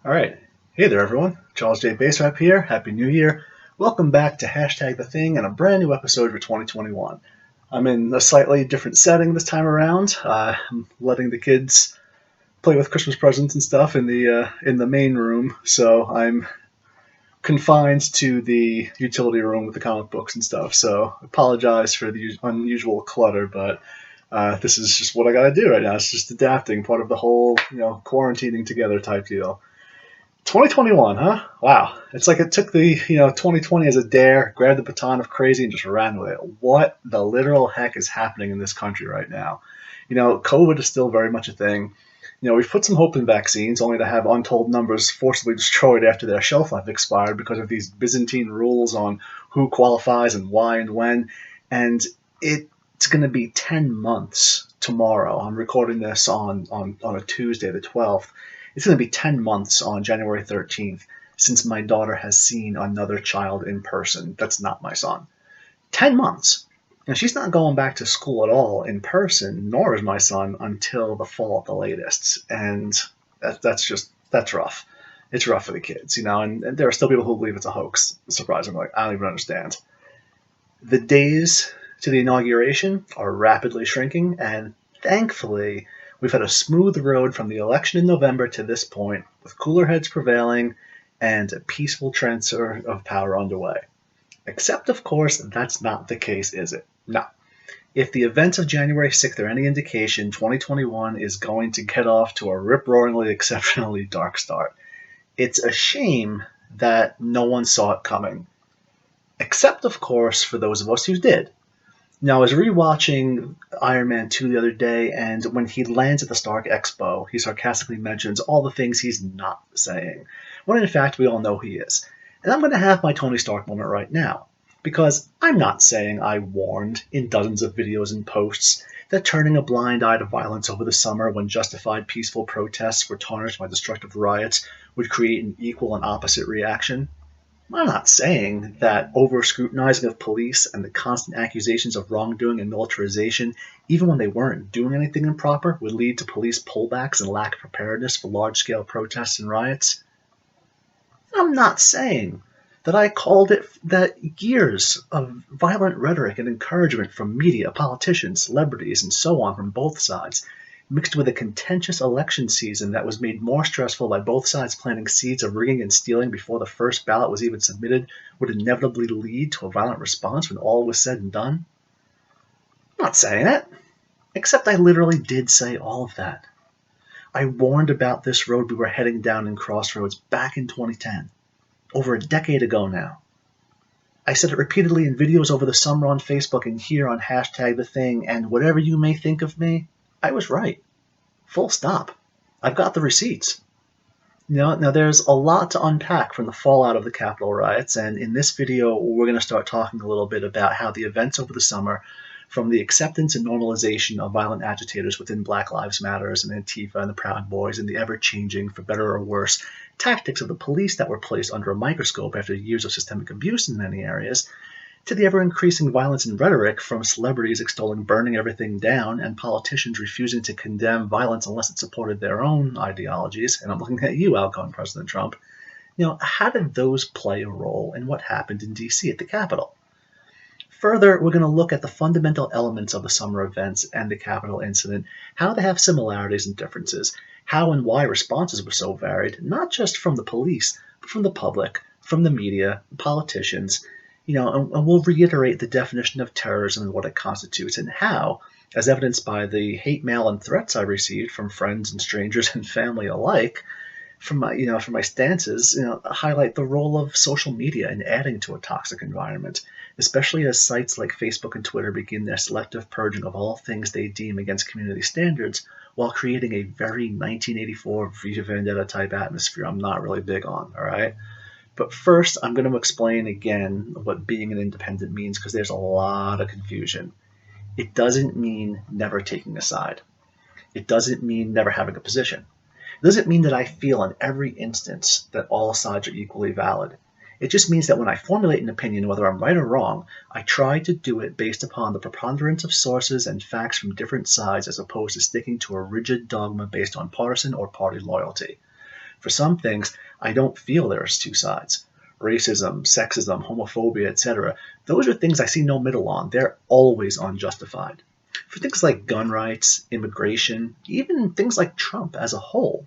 All right. Hey there, everyone. Charles J. Baserap here. Happy New Year. Welcome back to Hashtag The Thing and a brand new episode for 2021. I'm in a slightly different setting this time around. I'm letting the kids play with Christmas presents and stuff in the main room, so I'm confined to the utility room with the comic books and stuff. So I apologize for the unusual clutter, but this is just what I got to do right now. It's just adapting, part of the whole quarantining together type deal. 2021, huh? Wow. It's like it took the, 2020 as a dare, grabbed the baton of crazy and just ran with it. What the literal heck is happening in this country right now? COVID is still very much a thing. We've put some hope in vaccines, only to have untold numbers forcibly destroyed after their shelf life expired because of these Byzantine rules on who qualifies and why and when. And it's going to be 10 months tomorrow. I'm recording this on a Tuesday, the 12th. It's going to be 10 months on January 13th since my daughter has seen another child in person. That's not my son. 10 months. And she's not going back to school at all in person, nor is my son until the fall at the latest. And that's rough. It's rough for the kids, and there are still people who believe it's a hoax. Surprisingly, I don't even understand. The days to the inauguration are rapidly shrinking, and thankfully, we've had a smooth road from the election in November to this point, with cooler heads prevailing and a peaceful transfer of power underway. Except, of course, that's not the case, is it? No. If the events of January 6th are any indication, 2021 is going to get off to a rip-roaringly, exceptionally dark start. It's a shame that no one saw it coming. Except, of course, for those of us who did. Now, I was rewatching Iron Man 2 the other day, and when he lands at the Stark Expo, he sarcastically mentions all the things he's not saying, when in fact we all know he is. And I'm going to have my Tony Stark moment right now, because I'm not saying I warned in dozens of videos and posts that turning a blind eye to violence over the summer when justified peaceful protests were tarnished by destructive riots would create an equal and opposite reaction. I'm not saying that over scrutinizing of police and the constant accusations of wrongdoing and militarization, even when they weren't doing anything improper, would lead to police pullbacks and lack of preparedness for large scale protests and riots. I'm not saying that I called it that years of violent rhetoric and encouragement from media, politicians, celebrities, and so on from both sides, mixed with a contentious election season that was made more stressful by both sides planting seeds of rigging and stealing before the first ballot was even submitted, would inevitably lead to a violent response when all was said and done? I'm not saying it, except I literally did say all of that. I warned about this road we were heading down in Crossroads back in 2010, over a decade ago now. I said it repeatedly in videos over the summer on Facebook and here on Hashtag The Thing, and whatever you may think of me, I was right. Full stop. I've got the receipts. Now there's a lot to unpack from the fallout of the Capitol riots, and in this video, we're going to start talking a little bit about how the events over the summer, from the acceptance and normalization of violent agitators within Black Lives Matters and Antifa and the Proud Boys, and the ever-changing, for better or worse, tactics of the police that were placed under a microscope after years of systemic abuse in many areas, to the ever-increasing violence and rhetoric from celebrities extolling burning everything down and politicians refusing to condemn violence unless it supported their own ideologies. And I'm looking at you, outgoing President Trump. How did those play a role in what happened in D.C. at the Capitol? Further, we're going to look at the fundamental elements of the summer events and the Capitol incident, how they have similarities and differences, how and why responses were so varied, not just from the police, but from the public, from the media, politicians, and we'll reiterate the definition of terrorism and what it constitutes, and how, as evidenced by the hate mail and threats I received from friends and strangers and family alike, from my stances, highlight the role of social media in adding to a toxic environment, especially as sites like Facebook and Twitter begin their selective purging of all things they deem against community standards, while creating a very 1984 V for Vendetta type atmosphere I'm not really big on, all right? But first, I'm going to explain again what being an independent means, because there's a lot of confusion. It doesn't mean never taking a side. It doesn't mean never having a position. It doesn't mean that I feel in every instance that all sides are equally valid. It just means that when I formulate an opinion, whether I'm right or wrong, I try to do it based upon the preponderance of sources and facts from different sides, as opposed to sticking to a rigid dogma based on partisan or party loyalty. For some things, I don't feel there's two sides. Racism, sexism, homophobia, etc. Those are things I see no middle on. They're always unjustified. For things like gun rights, immigration, even things like Trump as a whole,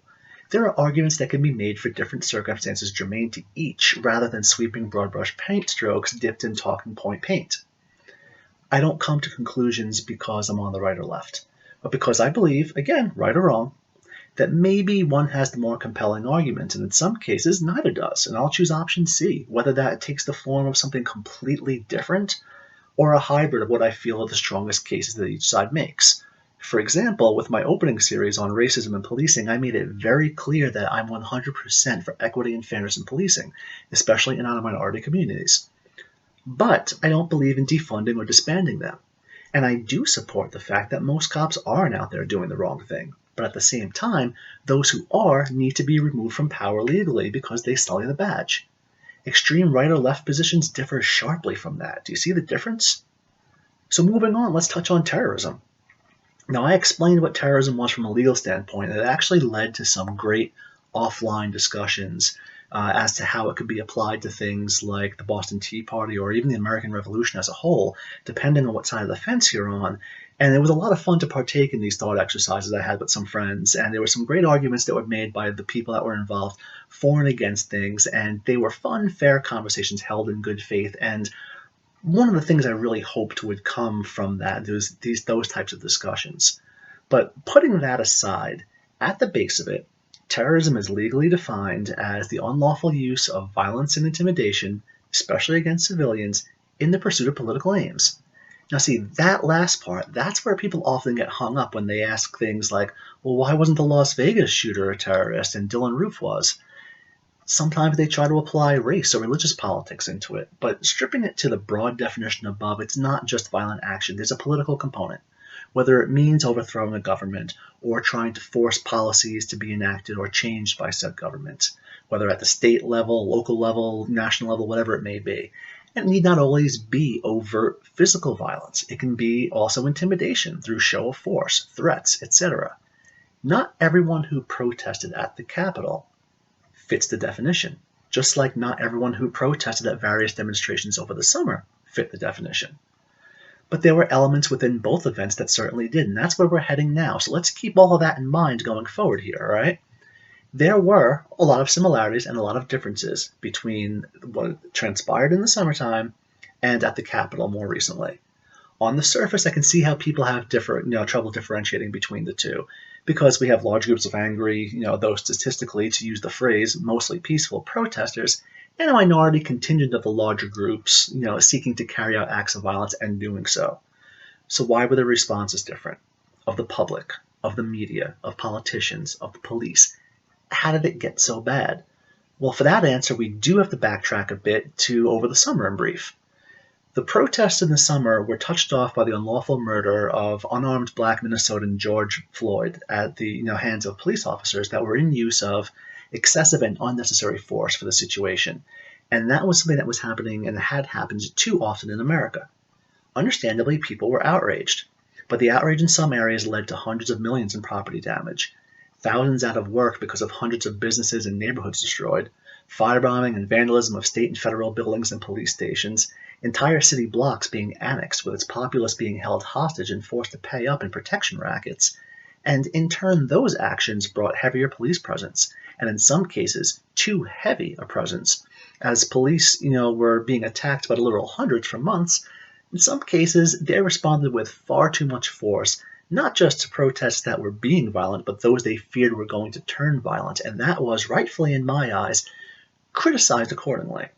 there are arguments that can be made for different circumstances germane to each rather than sweeping broad brush paint strokes dipped in talking point paint. I don't come to conclusions because I'm on the right or left, but because I believe, again, right or wrong, that maybe one has the more compelling argument, and in some cases neither does, and I'll choose option C, whether that takes the form of something completely different or a hybrid of what I feel are the strongest cases that each side makes. For example, with my opening series on racism and policing, I made it very clear that I'm 100% for equity and fairness in policing, especially in our minority communities. But I don't believe in defunding or disbanding them. And I do support the fact that most cops aren't out there doing the wrong thing. But at the same time, those who are need to be removed from power legally because they sully the badge. Extreme right or left positions differ sharply from that. Do you see the difference? So moving on, let's touch on terrorism. Now, I explained what terrorism was from a legal standpoint, and it actually led to some great offline discussions as to how it could be applied to things like the Boston Tea Party or even the American Revolution as a whole, depending on what side of the fence you're on. And it was a lot of fun to partake in these thought exercises I had with some friends, and there were some great arguments that were made by the people that were involved for and against things, and they were fun, fair conversations held in good faith. And one of the things I really hoped would come from that was those types of discussions. But putting that aside, at the base of it, terrorism is legally defined as the unlawful use of violence and intimidation, especially against civilians, in the pursuit of political aims. Now, see, that last part, that's where people often get hung up when they ask things like, well, why wasn't the Las Vegas shooter a terrorist and Dylan Roof was? Sometimes they try to apply race or religious politics into it, but stripping it to the broad definition above, it's not just violent action, there's a political component. Whether it means overthrowing a government or trying to force policies to be enacted or changed by said government, whether at the state level, local level, national level, whatever it may be. It need not always be overt physical violence. It can be also intimidation through show of force, threats, etc. Not everyone who protested at the Capitol fits the definition, just like not everyone who protested at various demonstrations over the summer fit the definition. But there were elements within both events that certainly did, and that's where we're heading now. So let's keep all of that in mind going forward here, all right? There were a lot of similarities and a lot of differences between what transpired in the summertime and at the Capitol more recently. On the surface, I can see how people have trouble differentiating between the two, because we have large groups of angry, though statistically, to use the phrase, mostly peaceful protesters, and a minority contingent of the larger groups, seeking to carry out acts of violence and doing so. So why were the responses different? Of the public, of the media, of politicians, of the police? How did it get so bad? Well, for that answer, we do have to backtrack a bit to over the summer in brief. The protests in the summer were touched off by the unlawful murder of unarmed black Minnesotan George Floyd at the hands of police officers that were in use of excessive and unnecessary force for the situation. And that was something that was happening and had happened too often in America. Understandably, people were outraged, but the outrage in some areas led to hundreds of millions in property damage, thousands out of work because of hundreds of businesses and neighborhoods destroyed, firebombing and vandalism of state and federal buildings and police stations, entire city blocks being annexed with its populace being held hostage and forced to pay up in protection rackets. And in turn, those actions brought heavier police presence, and in some cases, too heavy a presence, as police, were being attacked by the literal hundreds for months. In some cases, they responded with far too much force, not just to protests that were being violent, but those they feared were going to turn violent, and that was, rightfully in my eyes, criticized accordingly.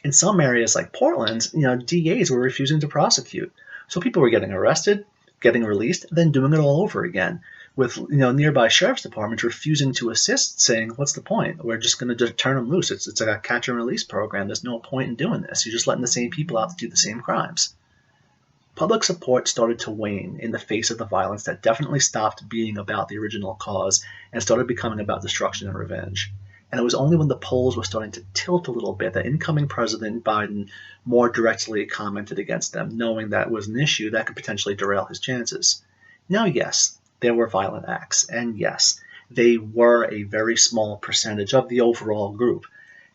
In some areas like Portland, DAs were refusing to prosecute. So people were getting arrested, getting released, then doing it all over again, with nearby sheriff's departments refusing to assist, saying, what's the point? We're just going to turn them loose. It's a catch and release program. There's no point in doing this. You're just letting the same people out to do the same crimes. Public support started to wane in the face of the violence that definitely stopped being about the original cause and started becoming about destruction and revenge. And it was only when the polls were starting to tilt a little bit that incoming President Biden more directly commented against them, knowing that was an issue that could potentially derail his chances. Now, yes, there were violent acts, and yes, They were a very small percentage of the overall group,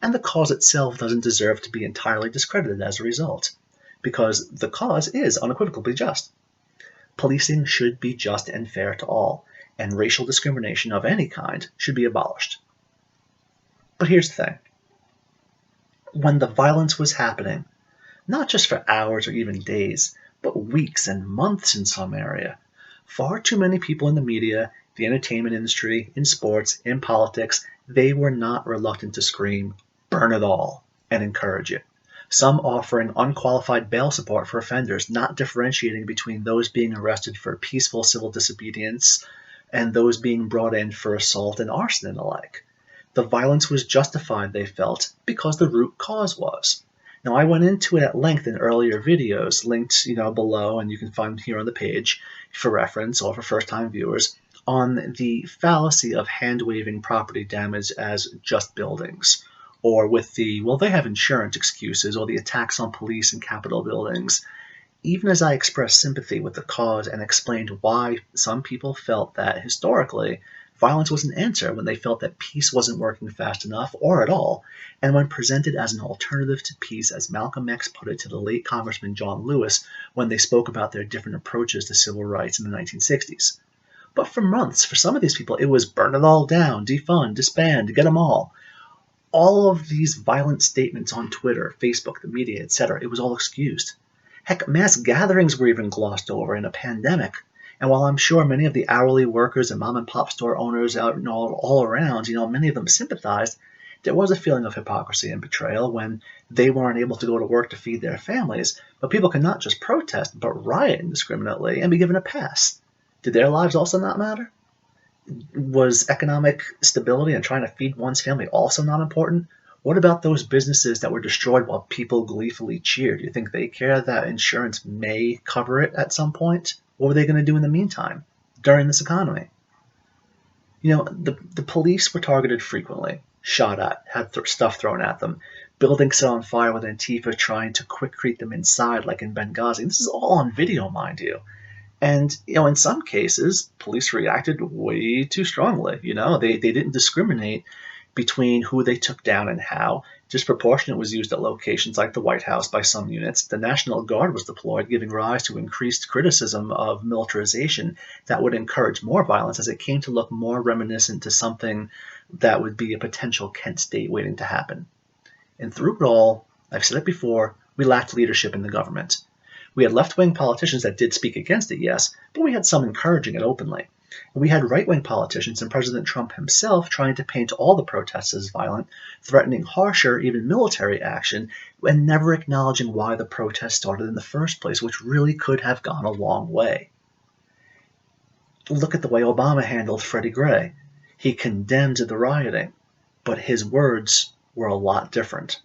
and the cause itself doesn't deserve to be entirely discredited as a result, because the cause is unequivocally just. Policing should be just and fair to all, and racial discrimination of any kind should be abolished. But here's the thing. When the violence was happening, not just for hours or even days, but weeks and months in some area, far too many people in the media, the entertainment industry, in sports, in politics, they were not reluctant to scream, "Burn it all," and encourage it. Some offering unqualified bail support for offenders, not differentiating between those being arrested for peaceful civil disobedience and those being brought in for assault and arson and the like. The violence was justified, they felt, because the root cause was. Now, I went into it at length in earlier videos, linked below, and you can find here on the page for reference or for first-time viewers, on the fallacy of hand-waving property damage as just buildings, or with the, well, they have insurance excuses, or the attacks on police and Capitol buildings. Even as I expressed sympathy with the cause and explained why some people felt that, historically, violence was an answer when they felt that peace wasn't working fast enough or at all, and when presented as an alternative to peace, as Malcolm X put it to the late Congressman John Lewis when they spoke about their different approaches to civil rights in the 1960s. But for months, for some of these people, it was burn it all down, defund, disband, get them all. All of these violent statements on Twitter, Facebook, the media, etc., it was all excused. Heck, mass gatherings were even glossed over in a pandemic. And while I'm sure many of the hourly workers and mom and pop store owners out all around, many of them sympathized, there was a feeling of hypocrisy and betrayal when they weren't able to go to work to feed their families, but people could not just protest, but riot indiscriminately and be given a pass. Did their lives also not matter? Was economic stability and trying to feed one's family also not important? What about those businesses that were destroyed while people gleefully cheered? Do you think they care that insurance may cover it at some point? What were they going to do in the meantime, during this economy? The police were targeted frequently, shot at, had stuff thrown at them, buildings set on fire with Antifa trying to quickcrete them inside, like in Benghazi. This is all on video, mind you. And, in some cases, police reacted way too strongly. They didn't discriminate between who they took down and how. Disproportionate was used at locations like the White House by some units. The National Guard was deployed, giving rise to increased criticism of militarization that would encourage more violence as it came to look more reminiscent to something that would be a potential Kent state waiting to happen. And through it all, I've said it before, we lacked leadership in the government. We had left-wing politicians that did speak against it, yes, but we had some encouraging it openly. We had right-wing politicians and President Trump himself trying to paint all the protests as violent, threatening harsher, even military action, and never acknowledging why the protests started in the first place, which really could have gone a long way. Look at the way Obama handled Freddie Gray. He condemned the rioting, but his words were a lot different.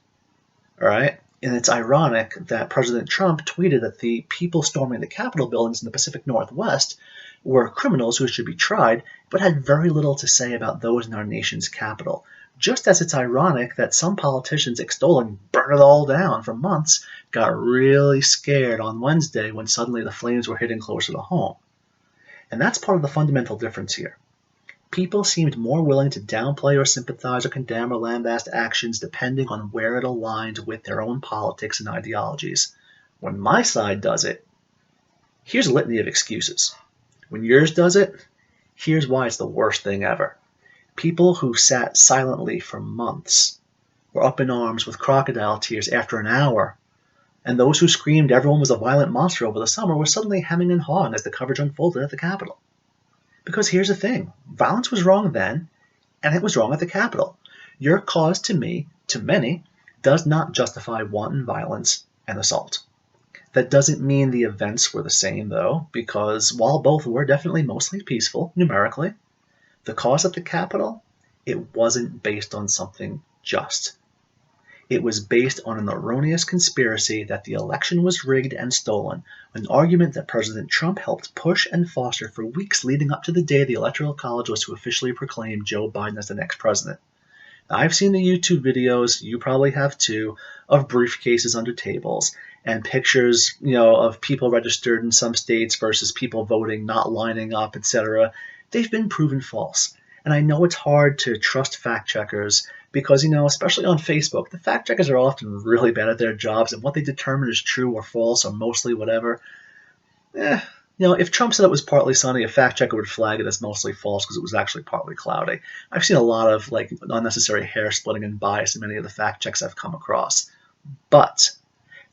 All right? And it's ironic that President Trump tweeted that the people storming the Capitol buildings in the Pacific Northwest were criminals who should be tried, but had very little to say about those in our nation's capital. Just as it's ironic that some politicians extolling burn it all down for months got really scared on Wednesday when suddenly the flames were hitting closer to home. And that's part of the fundamental difference here. People seemed more willing to downplay or sympathize or condemn or lambaste actions depending on where it aligned with their own politics and ideologies. When my side does it, here's a litany of excuses. When yours does it, here's why it's the worst thing ever. People who sat silently for months were up in arms with crocodile tears after an hour, and those who screamed everyone was a violent monster over the summer were suddenly hemming and hawing as the coverage unfolded at the Capitol. Because here's the thing, violence was wrong then, and it was wrong at the Capitol. Your cause to me, to many, does not justify wanton violence and assault. That doesn't mean the events were the same, though, because while both were definitely mostly peaceful, numerically, the cause at the Capitol, it wasn't based on something just. It was based on an erroneous conspiracy that the election was rigged and stolen, an argument that President Trump helped push and foster for weeks leading up to the day the Electoral College was to officially proclaim Joe Biden as the next president. Now, I've seen the YouTube videos, you probably have too, of briefcases under tables and pictures, of people registered in some states versus people voting, not lining up, etc. They've been proven false. And I know it's hard to trust fact checkers because, especially on Facebook, the fact checkers are often really bad at their jobs, and what they determine is true or false or mostly whatever. Eh, if Trump said it was partly sunny, a fact checker would flag it as mostly false because it was actually partly cloudy. I've seen a lot of unnecessary hair splitting and bias in many of the fact checks I've come across. But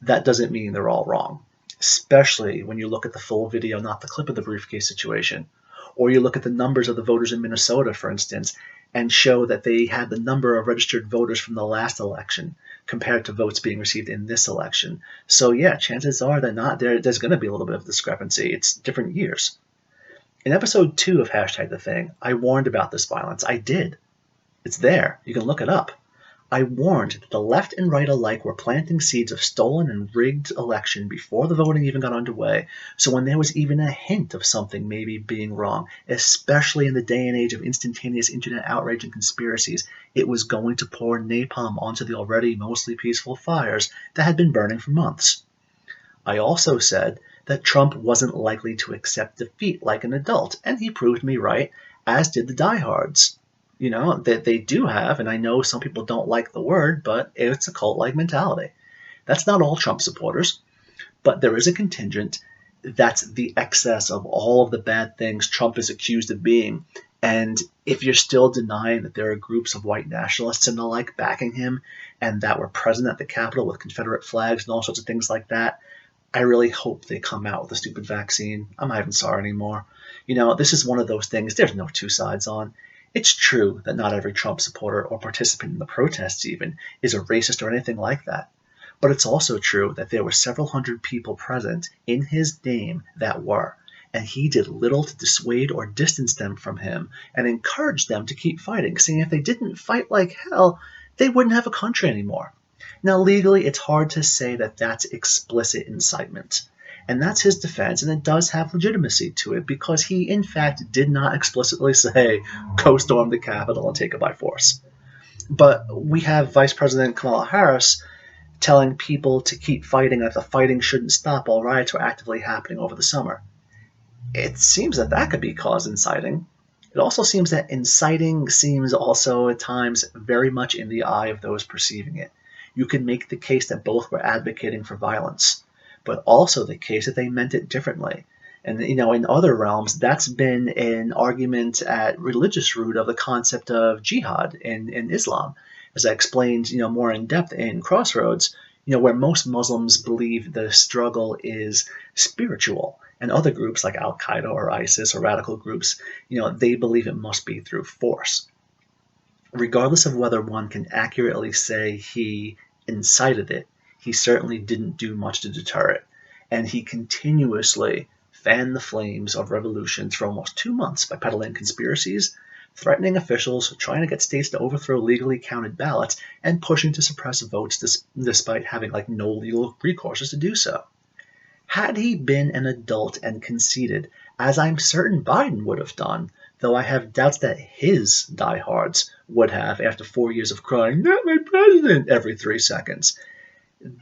that doesn't mean they're all wrong, especially when you look at the full video, not the clip of the briefcase situation. Or you look at the numbers of the voters in Minnesota, for instance, and show that they had the number of registered voters from the last election compared to votes being received in this election. So yeah, chances are that there's going to be a little bit of discrepancy. It's different years. In episode 2 of Hashtag The Thing, I warned about this violence. I did. It's there. You can look it up. I warned that the left and right alike were planting seeds of stolen and rigged election before the voting even got underway, so when there was even a hint of something maybe being wrong, especially in the day and age of instantaneous internet outrage and conspiracies, it was going to pour napalm onto the already mostly peaceful fires that had been burning for months. I also said that Trump wasn't likely to accept defeat like an adult, and he proved me right, as did the diehards. That they do have, and I know some people don't like the word, but it's a cult-like mentality. That's not all Trump supporters, but there is a contingent that's the excess of all of the bad things Trump is accused of being. And if you're still denying that there are groups of white nationalists and the like backing him, and that were present at the Capitol with Confederate flags and all sorts of things like that, I really hope they come out with a stupid vaccine. I'm not even sorry anymore. This is one of those things there's no two sides on. It's true that not every Trump supporter or participant in the protests even is a racist or anything like that. But it's also true that there were several hundred people present in his name that were, and he did little to dissuade or distance them from him and encouraged them to keep fighting, saying if they didn't fight like hell, they wouldn't have a country anymore. Now, legally, it's hard to say that that's explicit incitement. And that's his defense, and it does have legitimacy to it because he, in fact, did not explicitly say, go storm the Capitol and take it by force. But we have Vice President Kamala Harris telling people to keep fighting, that the fighting shouldn't stop while riots were actively happening over the summer. It seems that could be cause inciting. It also seems that inciting seems also at times very much in the eye of those perceiving it. You can make the case that both were advocating for violence, but also the case that they meant it differently. And, in other realms, that's been an argument at religious root of the concept of jihad in Islam, as I explained, more in depth in Crossroads, where most Muslims believe the struggle is spiritual, and other groups like Al-Qaeda or ISIS or radical groups, they believe it must be through force. Regardless of whether one can accurately say he incited it, he certainly didn't do much to deter it, and he continuously fanned the flames of revolutions for almost 2 months by peddling conspiracies, threatening officials, trying to get states to overthrow legally counted ballots, and pushing to suppress votes despite having no legal recourses to do so. Had he been an adult and conceded, as I'm certain Biden would have done, though I have doubts that his diehards would have after 4 years of crying, "Not my president," every 3 seconds,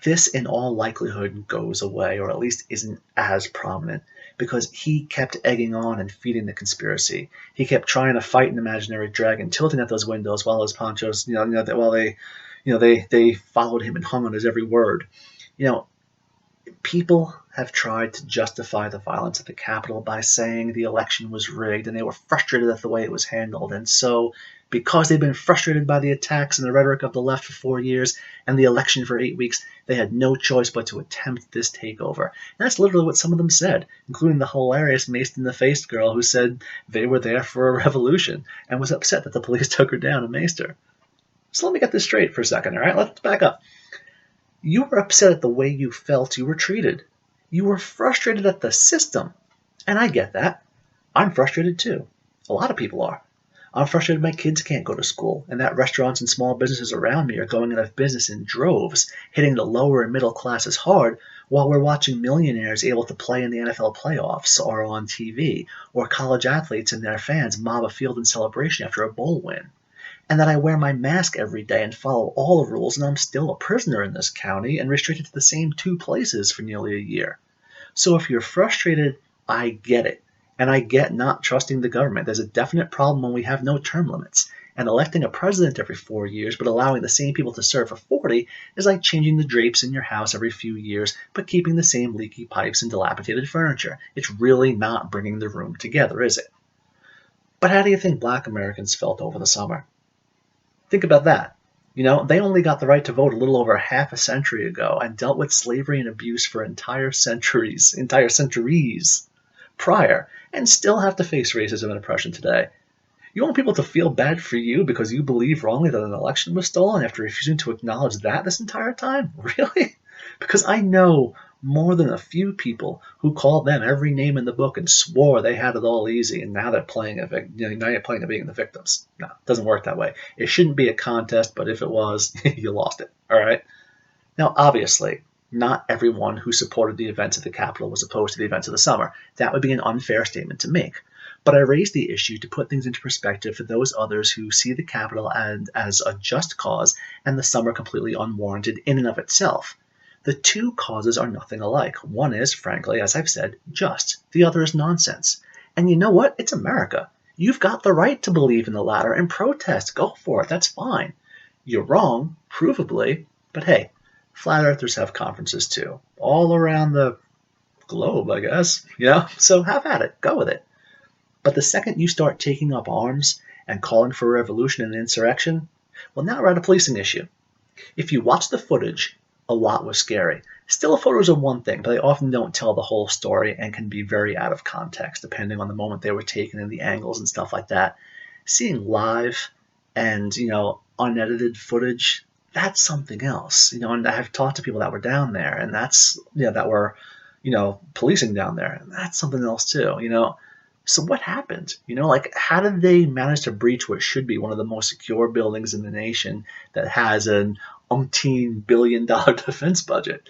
this in all likelihood goes away, or at least isn't as prominent, because he kept egging on and feeding the conspiracy. He kept trying to fight an imaginary dragon, tilting at those windows while his ponchos, while they followed him and hung on his every word. People have tried to justify the violence at the Capitol by saying the election was rigged, and they were frustrated at the way it was handled. And so, because they've been frustrated by the attacks and the rhetoric of the left for 4 years and the election for 8 weeks, they had no choice but to attempt this takeover. And that's literally what some of them said, including the hilarious maced-in-the-face girl who said they were there for a revolution and was upset that the police took her down and maced her. So let me get this straight for a second, all right? Let's back up. You were upset at the way you felt you were treated. You were frustrated at the system. And I get that. I'm frustrated too. A lot of people are. I'm frustrated my kids can't go to school, and that restaurants and small businesses around me are going out of business in droves, hitting the lower and middle classes hard, while we're watching millionaires able to play in the NFL playoffs or on TV, or college athletes and their fans mob a field in celebration after a bowl win. And that I wear my mask every day and follow all the rules, and I'm still a prisoner in this county and restricted to the same 2 places for nearly a year. So if you're frustrated, I get it. And I get not trusting the government. There's a definite problem when we have no term limits. And electing a president every 4 years, but allowing the same people to serve for 40 is like changing the drapes in your house every few years, but keeping the same leaky pipes and dilapidated furniture. It's really not bringing the room together, is it? But how do you think Black Americans felt over the summer? Think about that. They only got the right to vote a little over half a century ago and dealt with slavery and abuse for entire centuries prior, and still have to face racism and oppression today. You want people to feel bad for you because you believe wrongly that an election was stolen after refusing to acknowledge that this entire time? Really? Because I know more than a few people who called them every name in the book and swore they had it all easy, and now they're playing it. Now you're playing it being the victims. No, it doesn't work that way. It shouldn't be a contest, but if it was, you lost it. All right. Now, obviously, not everyone who supported the events at the Capitol was opposed to the events of the summer. That would be an unfair statement to make. But I raised the issue to put things into perspective for those others who see the Capitol as a just cause and the summer completely unwarranted in and of itself. The two causes are nothing alike. One is, frankly, as I've said, just. The other is nonsense. And you know what? It's America. You've got the right to believe in the latter and protest. Go for it. That's fine. You're wrong, provably, but hey, flat earthers have conferences too, all around the globe, I guess. So have at it. Go with it. But the second you start taking up arms and calling for a revolution and insurrection, well, now we're at a policing issue. If you watch the footage, a lot was scary. Still, photos are one thing, but they often don't tell the whole story and can be very out of context, depending on the moment they were taken and the angles and stuff like that. Seeing live and, unedited footage, that's something else. And I've talked to people that were down there, and that were, policing down there, and that's something else too, So what happened? How did they manage to breach what should be one of the most secure buildings in the nation that has an umpteen billion-dollar defense budget?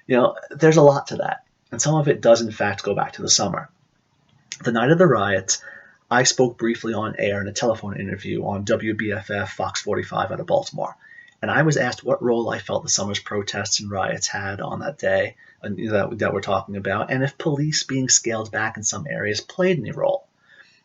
There's a lot to that. And some of it does, in fact, go back to the summer. The night of the riots, I spoke briefly on air in a telephone interview on WBFF Fox 45 out of Baltimore. And I was asked what role I felt the summer's protests and riots had on that day that we're talking about, and if police being scaled back in some areas played any role.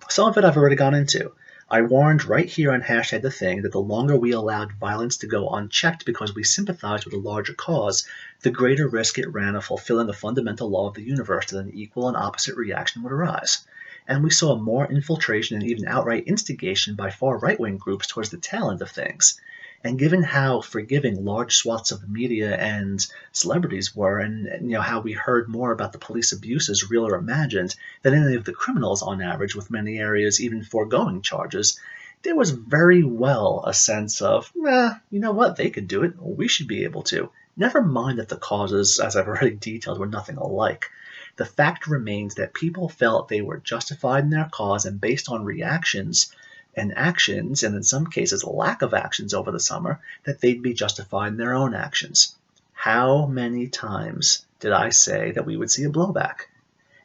Some of it I've already gone into. I warned right here on Hashtag The Thing that the longer we allowed violence to go unchecked because we sympathized with a larger cause, the greater risk it ran of fulfilling a fundamental law of the universe that an equal and opposite reaction would arise. And we saw more infiltration and even outright instigation by far right-wing groups towards the tail end of things. And given how forgiving large swaths of the media and celebrities were, and how we heard more about the police abuses, real or imagined, than any of the criminals on average, with many areas even foregoing charges, there was very well a sense of, you know what, they could do it, we should be able to. Never mind that the causes, as I've already detailed, were nothing alike. The fact remains that people felt they were justified in their cause, and based on reactions and actions, and in some cases lack of actions over the summer, that they'd be justified in their own actions. How many times did I say that we would see a blowback?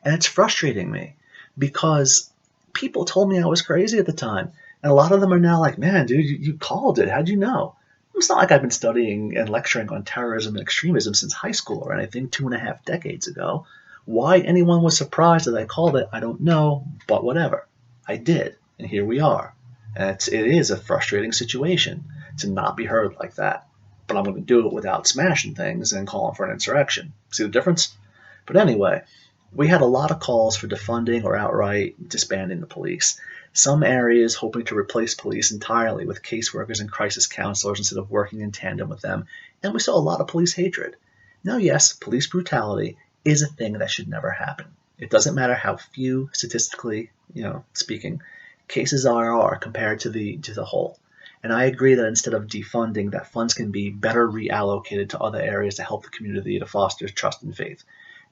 And it's frustrating me because people told me I was crazy at the time. And a lot of them are now like, man, dude, you called it. How'd you know? It's not like I've been studying and lecturing on terrorism and extremism since high school or anything 2.5 decades ago. Why anyone was surprised that I called it, I don't know, but whatever. I did, and here we are. And it is a frustrating situation to not be heard like that. But I'm going to do it without smashing things and calling for an insurrection. See the difference? But anyway, we had a lot of calls for defunding or outright disbanding the police. Some areas hoping to replace police entirely with caseworkers and crisis counselors instead of working in tandem with them. And we saw a lot of police hatred. Now, yes, police brutality is a thing that should never happen. It doesn't matter how few, statistically, speaking, cases are compared to the whole. And I agree that instead of defunding, that funds can be better reallocated to other areas to help the community to foster trust and faith.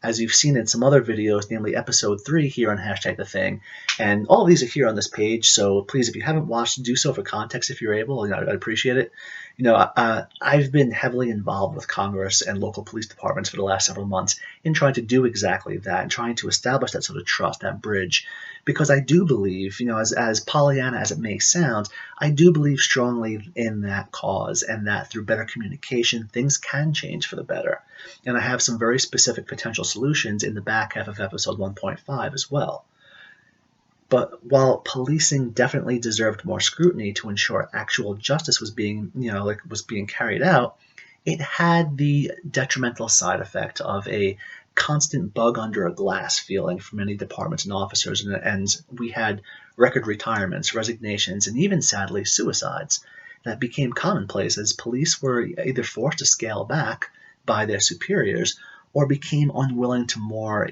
As you've seen in some other videos, namely episode 3 here on Hashtag The Thing, and all of these are here on this page, so please, if you haven't watched, do so for context if you're able. I'd appreciate it. I've been heavily involved with Congress and local police departments for the last several months in trying to do exactly that and trying to establish that sort of trust, that bridge, because I do believe, as Pollyanna as it may sound, I do believe strongly in that cause, and that through better communication, things can change for the better. And I have some very specific potential solutions in the back half of episode 1.5 as well. But while policing definitely deserved more scrutiny to ensure actual justice was being, was being carried out, it had the detrimental side effect of a constant bug under a glass feeling for many departments and officers, and we had record retirements, resignations, and even sadly suicides that became commonplace as police were either forced to scale back by their superiors or became unwilling to more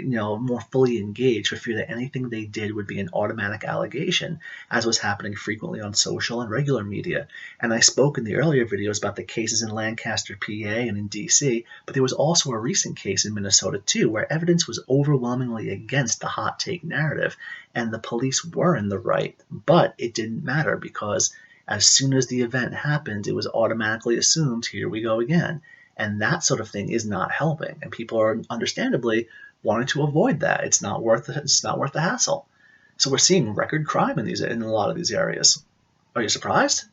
fully engage for fear that anything they did would be an automatic allegation, as was happening frequently on social and regular media. And I spoke in the earlier videos about the cases in Lancaster, PA, and in DC, but there was also a recent case in Minnesota too, where evidence was overwhelmingly against the hot take narrative, and the police were in the right, but it didn't matter because as soon as the event happened, it was automatically assumed, here we go again. And that sort of thing is not helping, and people are understandably wanting to avoid that. It's not worth the hassle. So we're seeing record crime in a lot of these areas. Are you surprised?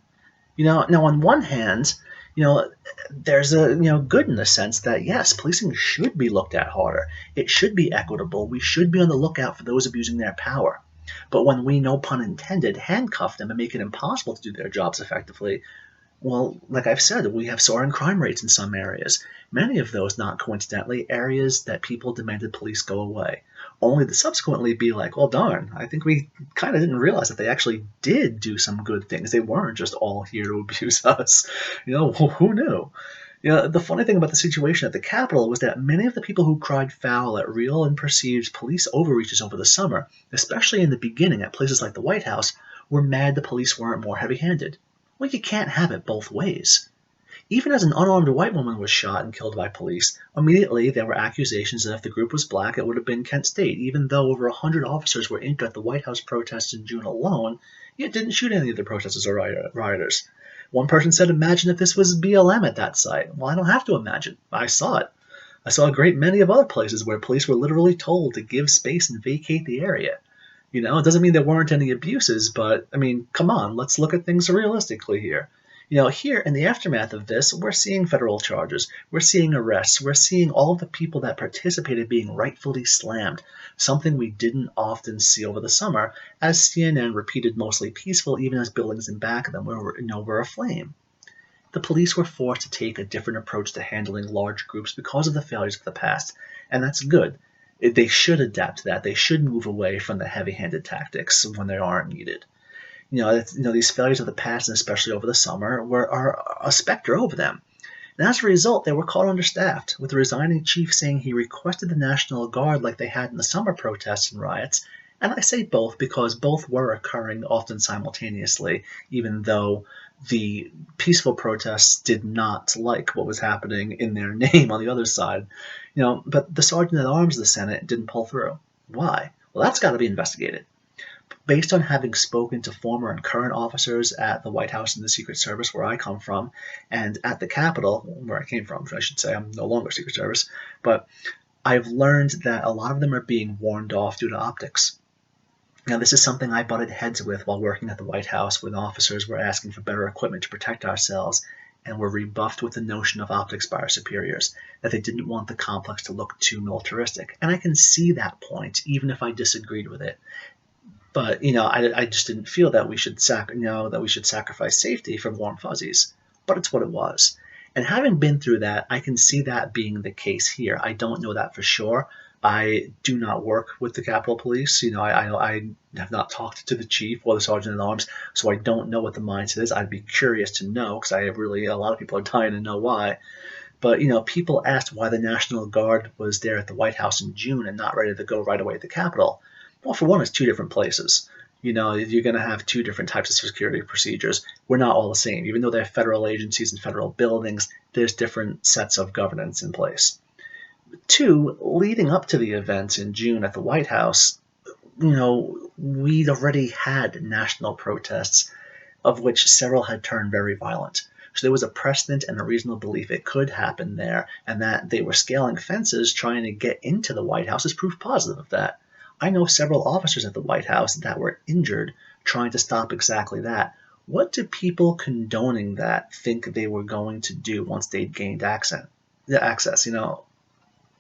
Now on one hand, there's a good in the sense that yes, policing should be looked at harder. It should be equitable. We should be on the lookout for those abusing their power. But when we, no pun intended, handcuff them and make it impossible to do their jobs effectively, well, like I've said, we have soaring crime rates in some areas. Many of those, not coincidentally, areas that people demanded police go away, only to subsequently be like, well, darn, I think we kind of didn't realize that they actually did do some good things. They weren't just all here to abuse us. Who knew? The funny thing about the situation at the Capitol was that many of the people who cried foul at real and perceived police overreaches over the summer, especially in the beginning at places like the White House, were mad the police weren't more heavy-handed. Well, you can't have it both ways. Even as an unarmed white woman was shot and killed by police, immediately there were accusations that if the group was black, it would have been Kent State, even though over 100 officers were injured at the White House protests in June alone, yet didn't shoot any of the protesters or rioters. One person said, imagine if this was BLM at that site. Well, I don't have to imagine. I saw it. I saw a great many of other places where police were literally told to give space and vacate the area. It doesn't mean there weren't any abuses, but, come on, let's look at things realistically here. Here in the aftermath of this, we're seeing federal charges, we're seeing arrests, we're seeing all of the people that participated being rightfully slammed, something we didn't often see over the summer, as CNN repeated mostly peaceful even as buildings in back of them were aflame. The police were forced to take a different approach to handling large groups because of the failures of the past, and that's good. They should adapt to that. They should move away from the heavy-handed tactics when they aren't needed. These failures of the past, and especially over the summer, are a specter over them. And as a result, they were caught understaffed, with the resigning chief saying he requested the National Guard like they had in the summer protests and riots. And I say both because both were occurring often simultaneously, even though the peaceful protests did not like what was happening in their name on the other side. But the sergeant at arms of the Senate didn't pull through. Why? Well, that's got to be investigated. Based on having spoken to former and current officers at the White House and the Secret Service, where I come from, and at the Capitol, where I came from, I should say, I'm no longer Secret Service, but I've learned that a lot of them are being warned off due to optics. Now, this is something I butted heads with while working at the White House when officers were asking for better equipment to protect ourselves and were rebuffed with the notion of optics by our superiors, that they didn't want the complex to look too militaristic. And I can see that point, even if I disagreed with it. But I just didn't feel that we should sacrifice safety for warm fuzzies. But it's what it was. And having been through that, I can see that being the case here. I don't know that for sure. I do not work with the Capitol Police. I have not talked to the chief or the sergeant at arms, so I don't know what the mindset is. I'd be curious to know because a lot of people are dying to know why. But people asked why the National Guard was there at the White House in June and not ready to go right away at the Capitol. Well, for one, it's two different places. You're going to have two different types of security procedures. We're not all the same. Even though they're federal agencies and federal buildings, there's different sets of governance in place. Two, leading up to the events in June at the White House, we'd already had national protests, of which several had turned very violent. So there was a precedent and a reasonable belief it could happen there, and that they were scaling fences trying to get into the White House is proof positive of that. I know several officers at the White House that were injured trying to stop exactly that. What do people condoning that think they were going to do once they'd gained access?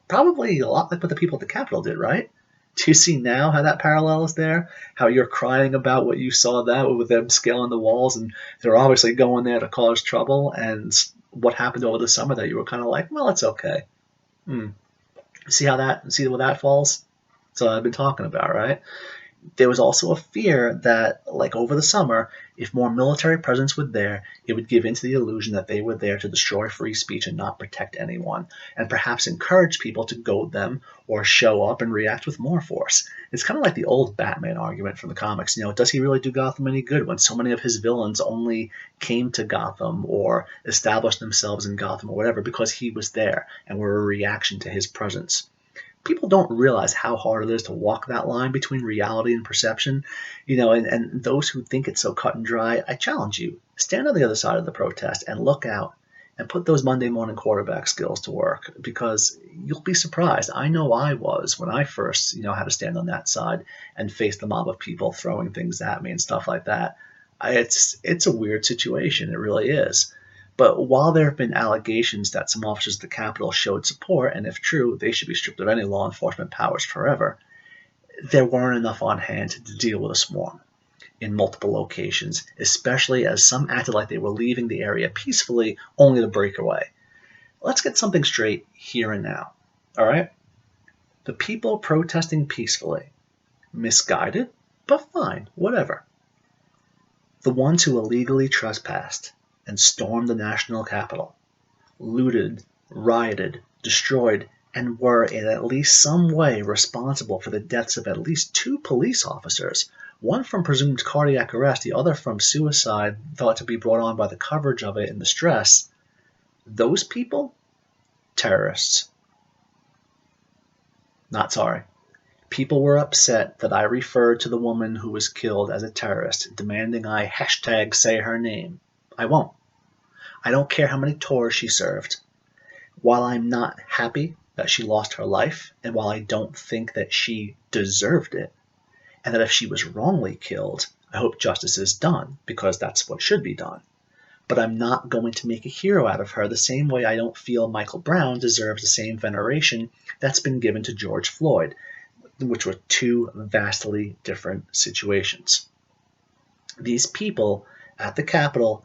Probably a lot like what the people at the Capitol did, right? Do you see now how that parallel is there? How you're crying about what you saw that with them scaling the walls, and they're obviously going there to cause trouble, and what happened over the summer that you were kind of like, well, it's okay. Hmm. See where that falls? That's what I've been talking about, right? There was also a fear that, like over the summer, if more military presence were there, it would give into the illusion that they were there to destroy free speech and not protect anyone, and perhaps encourage people to goad them or show up and react with more force. It's kind of like the old Batman argument from the comics. Does he really do Gotham any good when so many of his villains only came to Gotham or established themselves in Gotham or whatever because he was there and were a reaction to his presence? People don't realize how hard it is to walk that line between reality and perception. And those who think it's so cut and dry, I challenge you, stand on the other side of the protest and look out and put those Monday morning quarterback skills to work, because you'll be surprised. I know I was when I first, had to stand on that side and face the mob of people throwing things at me and stuff like that. It's a weird situation. It really is. But while there have been allegations that some officers of the Capitol showed support, and if true, they should be stripped of any law enforcement powers forever, there weren't enough on hand to deal with a swarm in multiple locations, especially as some acted like they were leaving the area peacefully only to break away. Let's get something straight here and now, all right? The people protesting peacefully, misguided, but fine, whatever. The ones who illegally trespassed and stormed the national capital, looted, rioted, destroyed, and were in at least some way responsible for the deaths of at least 2 police officers, one from presumed cardiac arrest, the other from suicide thought to be brought on by the coverage of it and the stress. Those people? Terrorists. Not sorry. People were upset that I referred to the woman who was killed as a terrorist, demanding I #say her name. I won't. I don't care how many tours she served. While I'm not happy that she lost her life, and while I don't think that she deserved it, and that if she was wrongly killed, I hope justice is done, because that's what should be done. But I'm not going to make a hero out of her the same way I don't feel Michael Brown deserves the same veneration that's been given to George Floyd, which were 2 vastly different situations. These people at the Capitol,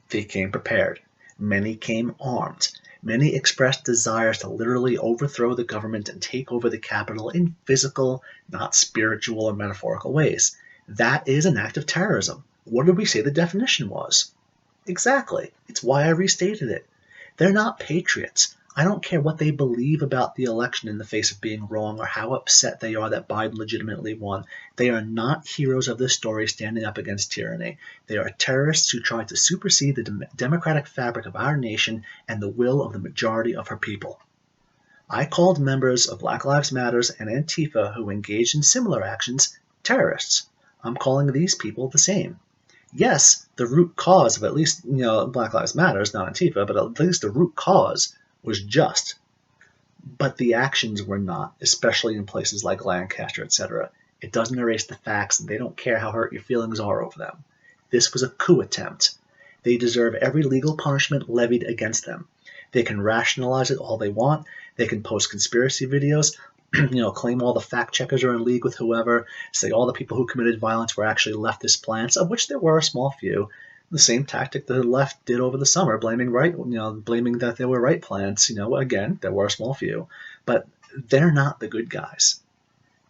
they came prepared. Many came armed. Many expressed desires to literally overthrow the government and take over the Capitol in physical, not spiritual or metaphorical ways. That is an act of terrorism. What did we say the definition was? Exactly. It's why I restated it. They're not patriots. I don't care what they believe about the election in the face of being wrong or how upset they are that Biden legitimately won. They are not heroes of this story standing up against tyranny. They are terrorists who tried to supersede the democratic fabric of our nation and the will of the majority of her people. I called members of Black Lives Matter and Antifa who engaged in similar actions terrorists. I'm calling these people the same. Yes, the root cause of at least, Black Lives Matter, not Antifa, but at least the root cause was just. But the actions were not, especially in places like Lancaster, etc. It doesn't erase the facts, and they don't care how hurt your feelings are over them. This was a coup attempt. They deserve every legal punishment levied against them. They can rationalize it all they want. They can post conspiracy videos, claim all the fact checkers are in league with whoever, say all the people who committed violence were actually leftist plants, of which there were a small few. The same tactic the left did over the summer, blaming that they were right plants. Again, there were a small few, but they're not the good guys.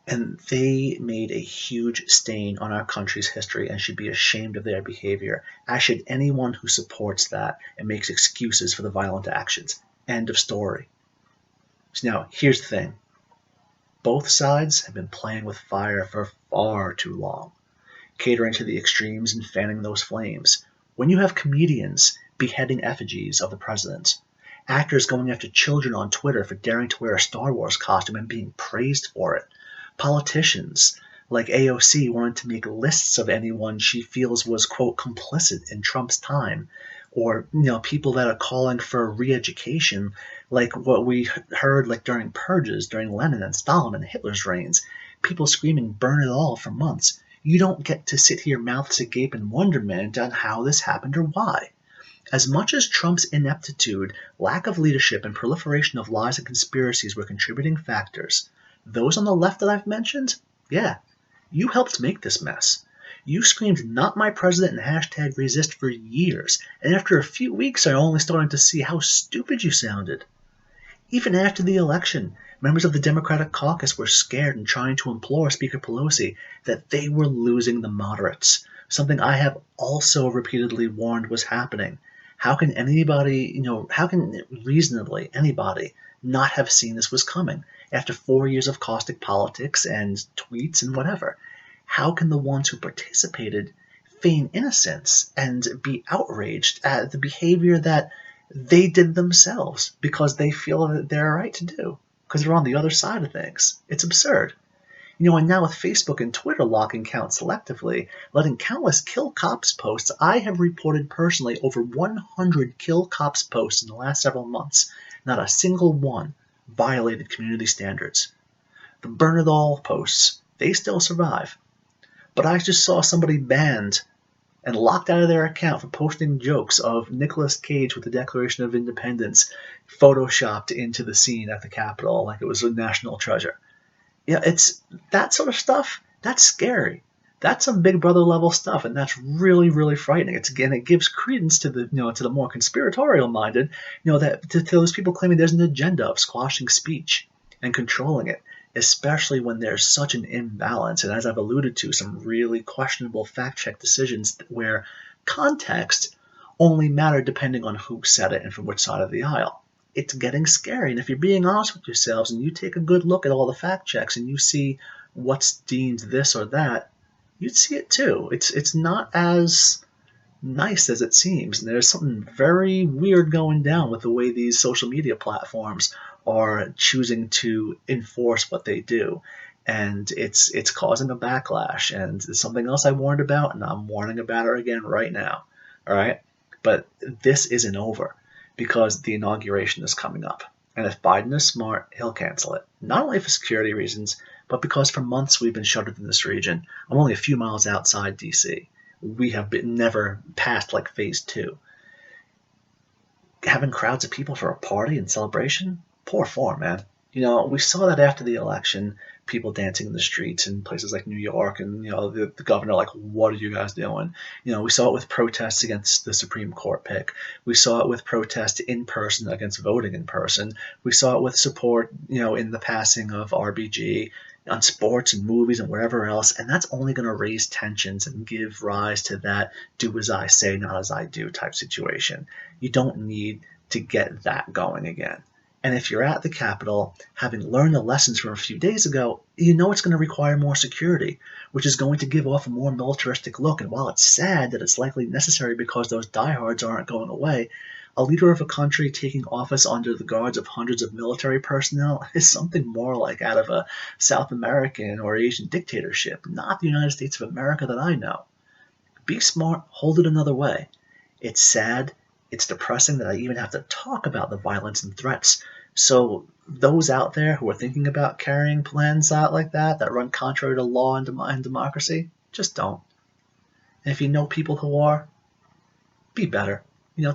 And they made a huge stain on our country's history and should be ashamed of their behavior, as should anyone who supports that and makes excuses for the violent actions. End of story. So now, here's the thing. Both sides have been playing with fire for far too long, catering to the extremes and fanning those flames. When you have comedians beheading effigies of the president, actors going after children on Twitter for daring to wear a Star Wars costume and being praised for it, politicians like AOC wanting to make lists of anyone she feels was, quote, complicit in Trump's time, or people that are calling for re-education, like what we heard during purges during Lenin and Stalin and Hitler's reigns, people screaming burn it all for months. You don't get to sit here mouths agape in wonderment on how this happened or why. As much as Trump's ineptitude, lack of leadership, and proliferation of lies and conspiracies were contributing factors, Those on the left that I've mentioned, yeah, you helped make this mess. You screamed "not my president" and hashtag resist for years, and after a few weeks are only starting to see how stupid you sounded. Even after the election, members of the Democratic caucus were scared and trying to implore Speaker Pelosi that they were losing the moderates, something I have also repeatedly warned was happening. How can anybody, how can reasonably anybody not have seen this was coming after 4 years of caustic politics and tweets and whatever? How can the ones who participated feign innocence and be outraged at the behavior that they did themselves because they feel that they're right to do, because they're on the other side of things? It's absurd. And now with Facebook and Twitter locking counts selectively, letting countless kill cops posts, I have reported personally over 100 kill cops posts in the last several months. Not a single one violated community standards. The burn it all posts, they still survive. But I just saw somebody banned and locked out of their account for posting jokes of Nicolas Cage with the Declaration of Independence photoshopped into the scene at the Capitol like it was a national treasure. Yeah, it's that sort of stuff. That's scary. That's some Big Brother level stuff, and that's really, really frightening. It gives credence to the more conspiratorial minded, that to those people claiming there's an agenda of squashing speech and controlling it, especially when there's such an imbalance. And as I've alluded to, some really questionable fact check decisions where context only mattered depending on who said it and from which side of the aisle. It's getting scary. And if you're being honest with yourselves and you take a good look at all the fact checks and you see what's deemed this or that, you'd see it too. It's not as nice as it seems. And there's something very weird going down with the way these social media platforms are choosing to enforce what they do. And it's causing a backlash. And it's something else I warned about, and I'm warning about it again right now. All right? But this isn't over because the inauguration is coming up. And if Biden is smart, he'll cancel it. Not only for security reasons, but because for months we've been shuttered in this region. I'm only a few miles outside D.C. We have never passed like phase 2. Having crowds of people for a party and celebration? Poor form, man. We saw that after the election, people dancing in the streets in places like New York, and the governor like, what are you guys doing? We saw it with protests against the Supreme Court pick. We saw it with protests in person against voting in person. We saw it with support, in the passing of RBG on sports and movies and wherever else, and that's only going to raise tensions and give rise to that do as I say, not as I do type situation. You don't need to get that going again. And if you're at the Capitol, having learned the lessons from a few days ago, it's going to require more security, which is going to give off a more militaristic look. And while it's sad that it's likely necessary because those diehards aren't going away, a leader of a country taking office under the guards of hundreds of military personnel is something more like out of a South American or Asian dictatorship, not the United States of America that I know. Be smart, hold it another way. It's sad. It's depressing that I even have to talk about the violence and threats. So those out there who are thinking about carrying plans out like that run contrary to law and democracy, just don't. And if you know people who are, be better.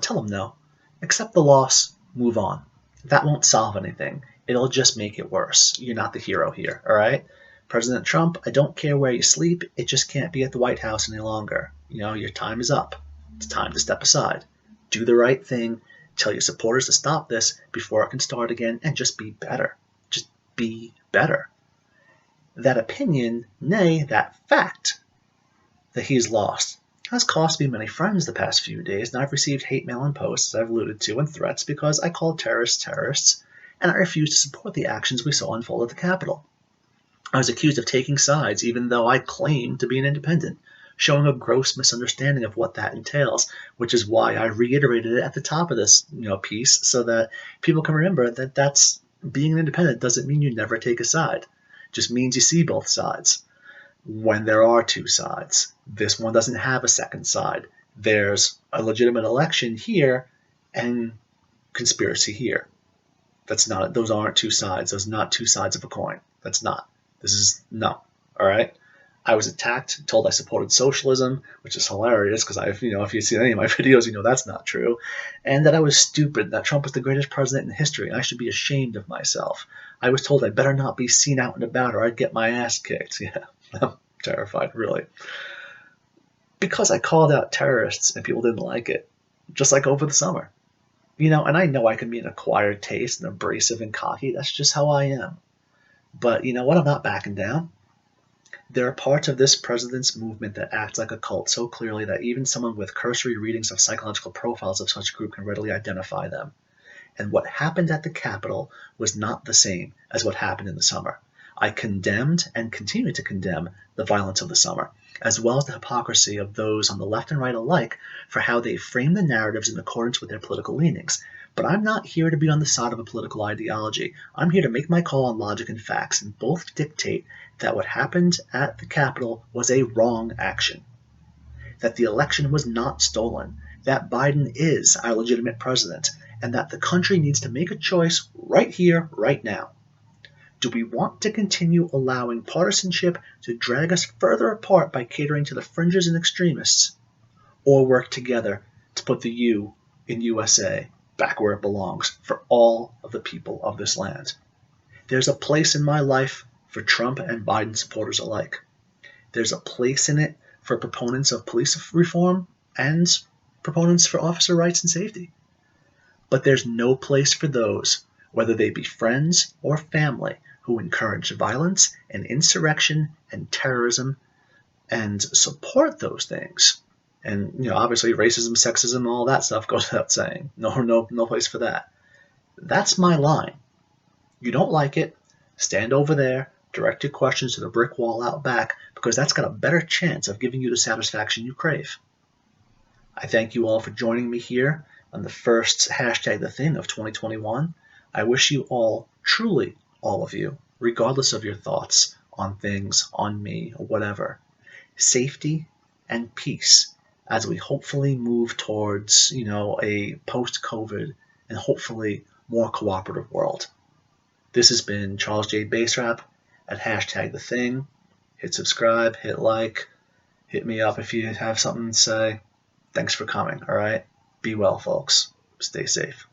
Tell them no. Accept the loss, move on. That won't solve anything. It'll just make it worse. You're not the hero here, all right? President Trump, I don't care where you sleep. It just can't be at the White House any longer. Your time is up. It's time to step aside. Do the right thing, tell your supporters to stop this before it can start again, and just be better. Just be better. That opinion, nay, that fact that he's lost, has cost me many friends the past few days, and I've received hate mail and posts, as I've alluded to, and threats because I called terrorists terrorists, and I refused to support the actions we saw unfold at the Capitol. I was accused of taking sides, even though I claimed to be an independent, showing a gross misunderstanding of what that entails, which is why I reiterated it at the top of this piece so that people can remember that that's being an independent doesn't mean you never take a side. It just means you see both sides. When there are two sides, this one doesn't have a second side. There's a legitimate election here and conspiracy here. Those aren't two sides. Those are not two sides of a coin. That's not. This is no. All right? I was attacked, told I supported socialism, which is hilarious because if you've seen any of my videos, you know that's not true, and that I was stupid, that Trump was the greatest president in history, and I should be ashamed of myself. I was told I better not be seen out and about or I'd get my ass kicked. Yeah, I'm terrified, really. Because I called out terrorists and people didn't like it, just like over the summer. And I know I can be an acquired taste and abrasive and cocky. That's just how I am. But you know what? I'm not backing down. There are parts of this president's movement that act like a cult so clearly that even someone with cursory readings of psychological profiles of such a group can readily identify them. And what happened at the Capitol was not the same as what happened in the summer. I condemned and continue to condemn the violence of the summer, as well as the hypocrisy of those on the left and right alike for how they frame the narratives in accordance with their political leanings. But I'm not here to be on the side of a political ideology. I'm here to make my call on logic and facts, and both dictate that what happened at the Capitol was a wrong action, that the election was not stolen, that Biden is our legitimate president, and that the country needs to make a choice right here, right now. Do we want to continue allowing partisanship to drag us further apart by catering to the fringes and extremists, or work together to put the U in USA back where it belongs for all of the people of this land? There's a place in my life for Trump and Biden supporters alike. There's a place in it for proponents of police reform and proponents for officer rights and safety. But there's no place for those, whether they be friends or family, who encourage violence and insurrection and terrorism and support those things. And obviously racism, sexism, all that stuff goes without saying. No place for that. That's my line. You don't like it, stand over there, direct your questions to the brick wall out back, because that's got a better chance of giving you the satisfaction you crave. I thank you all for joining me here on the first hashtag the thing of 2021. I wish you all, truly all of you, regardless of your thoughts on things, on me, or whatever, safety and peace as we hopefully move towards, a post-COVID and hopefully more cooperative world. This has been Charles J. Baserap at hashtag the thing. Hit subscribe, hit like, hit me up if you have something to say. Thanks for coming, all right? Be well, folks. Stay safe.